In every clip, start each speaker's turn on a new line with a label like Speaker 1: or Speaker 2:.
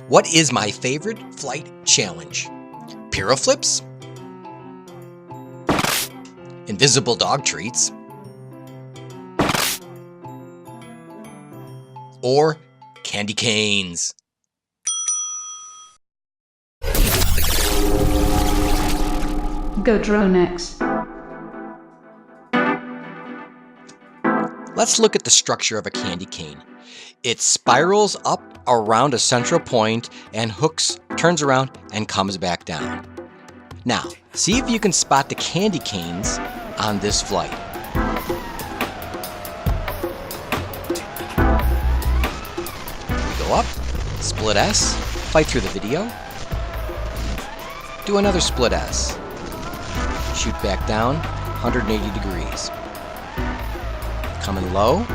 Speaker 1: What is my favorite flight challenge? Piro flips? Invisible dog treats? Or candy canes?
Speaker 2: GoDroneX.
Speaker 1: Let's look at the structure of a candy cane. It spirals up around a central point and turns around and comes back down. Now, see if you can spot the candy canes on this flight. We go up, split S, flight through the video, do another split S, shoot back down, 180 degrees. Coming low,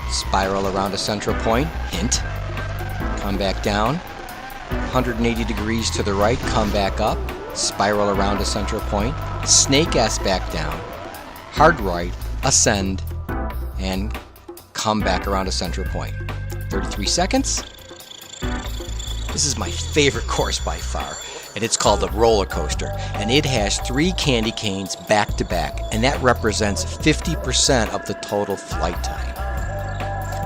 Speaker 1: spiral around a central point, hint, come back down, 180 degrees to the right, come back up, spiral around a central point, snake S back down, hard right, ascend, and come back around a central point. 33 seconds. This is my favorite course by far, and it's called the roller coaster, and it has 3 candy canes back to back, and that represents 50% of the total flight time.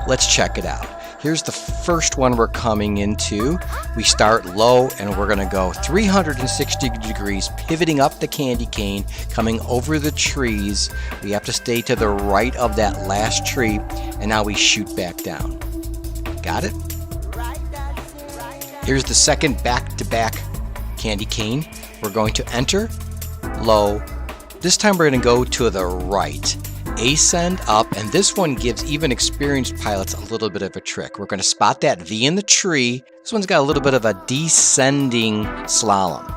Speaker 1: Let's check it out. Here's the first one we're coming into. We start low and we're gonna go 360 degrees, pivoting up the candy cane, coming over the trees. We have to stay to the right of that last tree, and now we shoot back down. Got it? Here's the second back-to-back candy cane. We're going to enter, low. This time we're gonna go to the right. Ascend up, and this one gives even experienced pilots a little bit of a trick. We're going to spot that V in the tree. This one's got a little bit of a descending slalom.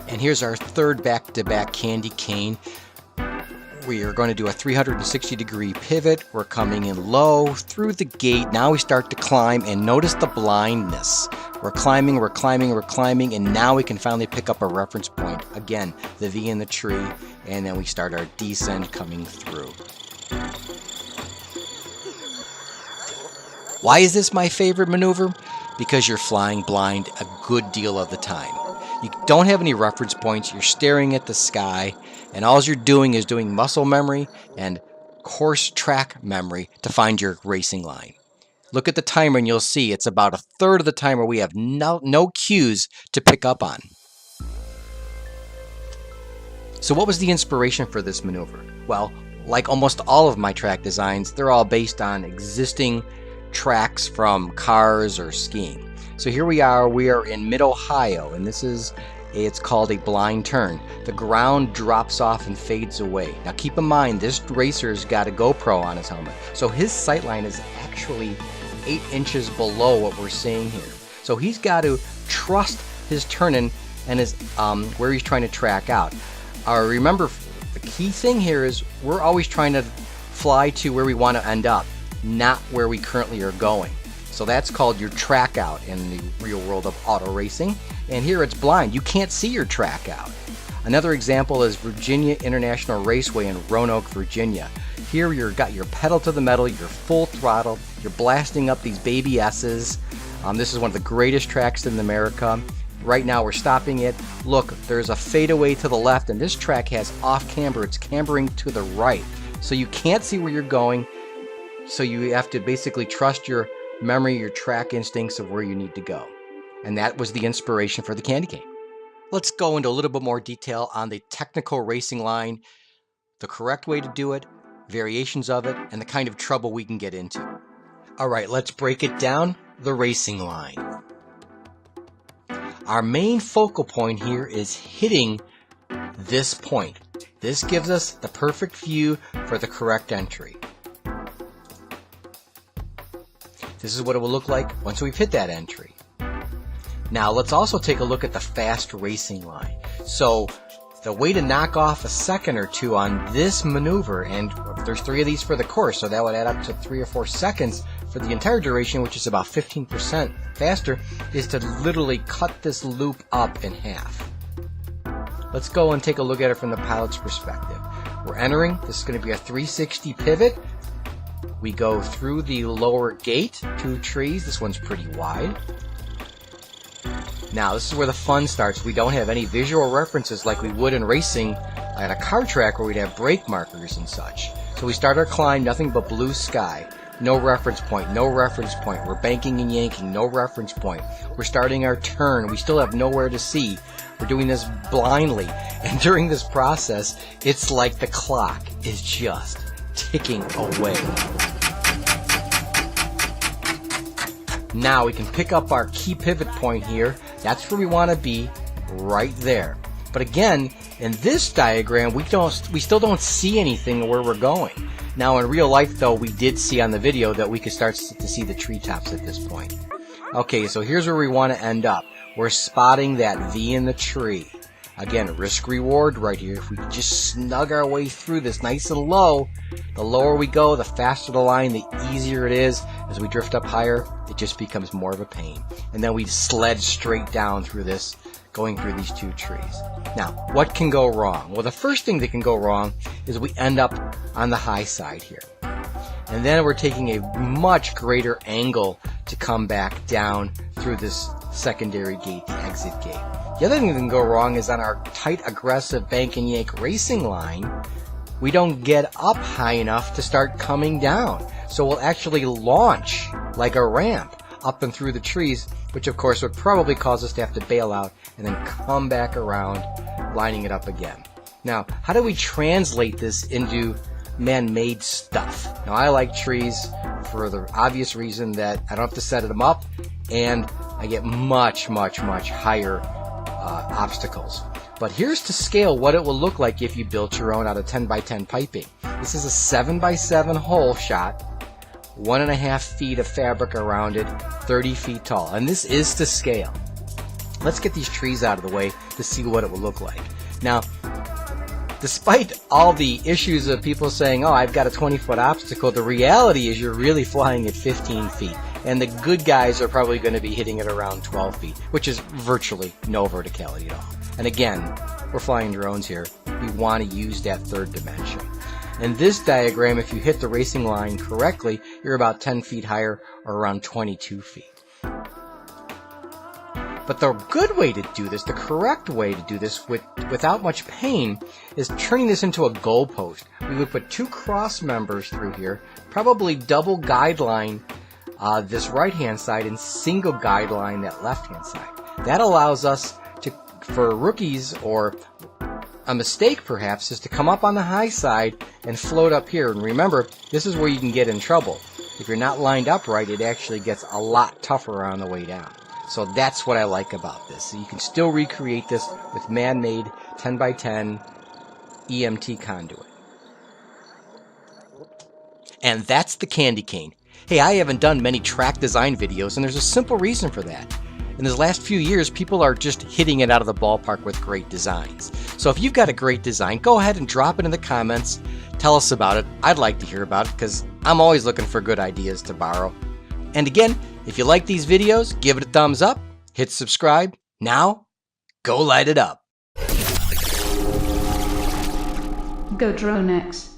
Speaker 1: And here's our third back-to-back candy cane. We are going to do a 360 degree pivot. We're coming in low through the gate. Now we start to climb, and notice the blindness. We're climbing, we're climbing, we're climbing, and now we can finally pick up a reference point. Again, the V in the tree, and then we start our descent coming through. Why is this my favorite maneuver? Because you're flying blind a good deal of the time. You don't have any reference points, you're staring at the sky, and all you're doing is doing muscle memory and course track memory to find your racing line. Look at the timer and you'll see it's about a third of the time where we have no cues to pick up on. So what was the inspiration for this maneuver? Well, like almost all of my track designs, they're all based on existing tracks from cars or skiing. So here we are in mid-Ohio, and it's called a blind turn. The ground drops off and fades away. Now keep in mind, this racer's got a GoPro on his helmet, so his sight line is actually 8 inches below what we're seeing here. So he's got to trust his turning and his where he's trying to track out. Remember, the key thing here is we're always trying to fly to where we want to end up, not where we currently are going. So that's called your track out in the real world of auto racing. And here it's blind. You can't see your track out. Another example is Virginia International Raceway in Roanoke, Virginia. Here you've got your pedal to the metal, you're full throttle, you're blasting up these baby S's. This is one of the greatest tracks in America. Right now we're stopping it. Look, there's a fadeaway to the left, and this track has off camber. It's cambering to the right. So you can't see where you're going. So you have to basically trust your memory, your track instincts of where you need to go. And that was the inspiration for the candy cane. Let's go into a little bit more detail on the technical racing line, the correct way to do it, variations of it, and the kind of trouble we can get into. All right, let's break it down. The racing line. Our main focal point here is hitting this point. This gives us the perfect view for the correct entry. This is what it will look like once we've hit that entry. Now let's also take a look at the fast racing line. So the way to knock off a second or two on this maneuver, and there's 3 of these for the course, so that would add up to 3 or 4 seconds for the entire duration, which is about 15% faster, is to literally cut this loop up in half. Let's go and take a look at it from the pilot's perspective. We're entering. This is going to be a 360 pivot. We go through the lower gate, 2 trees. This one's pretty wide. Now, this is where the fun starts. We don't have any visual references like we would in racing at a car track where we'd have brake markers and such. So we start our climb, nothing but blue sky. No reference point, no reference point. We're banking and yanking, no reference point. We're starting our turn. We still have nowhere to see. We're doing this blindly. And during this process, it's like the clock is just ticking away. Now we can pick up our key pivot point here. That's where we want to be, right there. But again, in this diagram, we still don't see anything where we're going. Now in real life though, we did see on the video that we could start to see the treetops at this point. Okay, so here's where we want to end up. We're spotting that V in the tree. Again, risk reward right here. If we can just snug our way through this nice and low, the lower we go, the faster the line, the easier it is. As we drift up higher, it just becomes more of a pain. And then we sled straight down through this, going through these 2 trees. Now, what can go wrong? Well, the first thing that can go wrong is we end up on the high side here. And then we're taking a much greater angle to come back down through this secondary gate, the exit gate. The other thing that can go wrong is on our tight, aggressive bank and yank racing line, we don't get up high enough to start coming down. So we'll actually launch like a ramp up and through the trees, which of course would probably cause us to have to bail out and then come back around, lining it up again. Now, how do we translate this into man-made stuff? Now, I like trees for the obvious reason that I don't have to set them up, and I get much higher obstacles. But here's to scale what it will look like if you built your own out of 10 by 10 piping. This is a 7 by 7 hole shot, 1.5 feet of fabric around it, 30 feet tall. And this is to scale. Let's get these trees out of the way to see what it will look like. Now, despite all the issues of people saying, oh, I've got a 20-foot obstacle, the reality is you're really flying at 15 feet. And the good guys are probably going to be hitting it around 12 feet, which is virtually no verticality at all. And again, we're flying drones here. We want to use that third dimension. In this diagram, if you hit the racing line correctly, you're about 10 feet higher or around 22 feet. But the good way to do this, the correct way to do this without much pain, is turning this into a goalpost. We would put 2 cross members through here, probably double guideline this right-hand side and single guideline that left-hand side. That allows us to, for rookies or a mistake perhaps, is to come up on the high side and float up here. And remember, this is where you can get in trouble. If you're not lined up right, it actually gets a lot tougher on the way down. So that's what I like about this. So you can still recreate this with man-made 10 by 10 EMT conduit. And that's the candy cane. Hey, I haven't done many track design videos, and there's a simple reason for that. In the last few years, people are just hitting it out of the ballpark with great designs. So if you've got a great design, go ahead and drop it in the comments. Tell us about it. I'd like to hear about it because I'm always looking for good ideas to borrow. And again, if you like these videos, give it a thumbs up, hit subscribe. Now, go light it up.
Speaker 2: GoDroneX.